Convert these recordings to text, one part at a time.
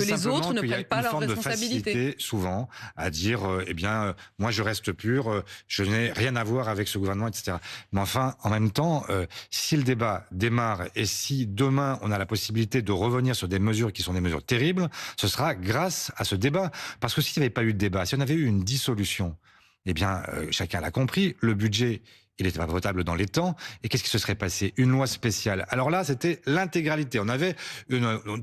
que les autres ne prennent pas leurs forme de responsabilités. facilité, souvent, à dire, moi je reste pur, je n'ai rien à voir avec ce gouvernement, etc. Mais enfin, en même temps, si le débat démarre et si demain on a la possibilité de revenir sur des mesures qui sont des mesures terribles, ce sera grâce à ce débat. Parce que s'il n'y avait pas eu de débat, si on avait eu une dissolution, eh bien, chacun l'a compris, le budget, il n'était pas votable dans les temps. Et qu'est-ce qui se serait passé? Une loi spéciale. Alors là, c'était l'intégralité. On avait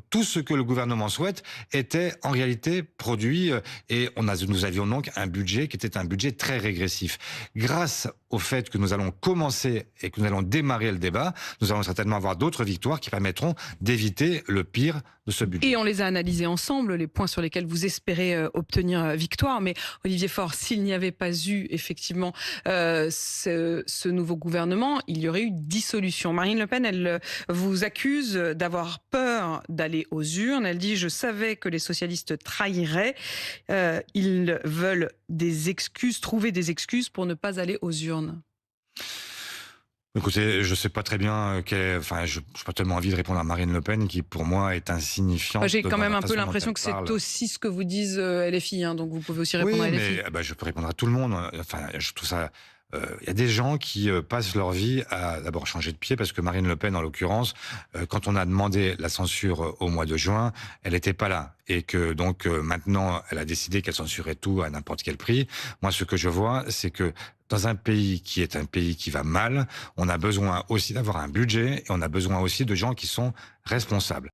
tout ce que le gouvernement souhaite était en réalité produit et nous avions donc un budget qui était un budget très régressif. Grâce au fait que nous allons commencer et que nous allons démarrer le débat, nous allons certainement avoir d'autres victoires qui permettront d'éviter le pire de ce budget. Et on les a analysés ensemble, les points sur lesquels vous espérez obtenir victoire. Mais Olivier Faure, s'il n'y avait pas eu effectivement ce nouveau gouvernement, il y aurait eu dissolution. Marine Le Pen, elle vous accuse d'avoir peur d'aller aux urnes. Elle dit « Je savais que les socialistes trahiraient. Ils veulent des excuses, trouver des excuses pour ne pas aller aux urnes. » Écoutez, je sais pas très bien je n'ai pas tellement envie de répondre à Marine Le Pen, qui pour moi est insignifiante. J'ai quand dans même la un peu façon dont l'impression elle que c'est parle. aussi ce que vous disent LFI, hein, donc vous pouvez aussi Oui, répondre à LFI. mais je peux répondre à tout le monde. Enfin, je trouve ça. Il y a des gens qui passent leur vie à d'abord changer de pied, parce que Marine Le Pen, en l'occurrence, quand on a demandé la censure au mois de juin, elle n'était pas là. Et que donc maintenant, elle a décidé qu'elle censurait tout à n'importe quel prix. Moi, ce que je vois, c'est que dans un pays qui est un pays qui va mal, on a besoin aussi d'avoir un budget et on a besoin aussi de gens qui sont responsables.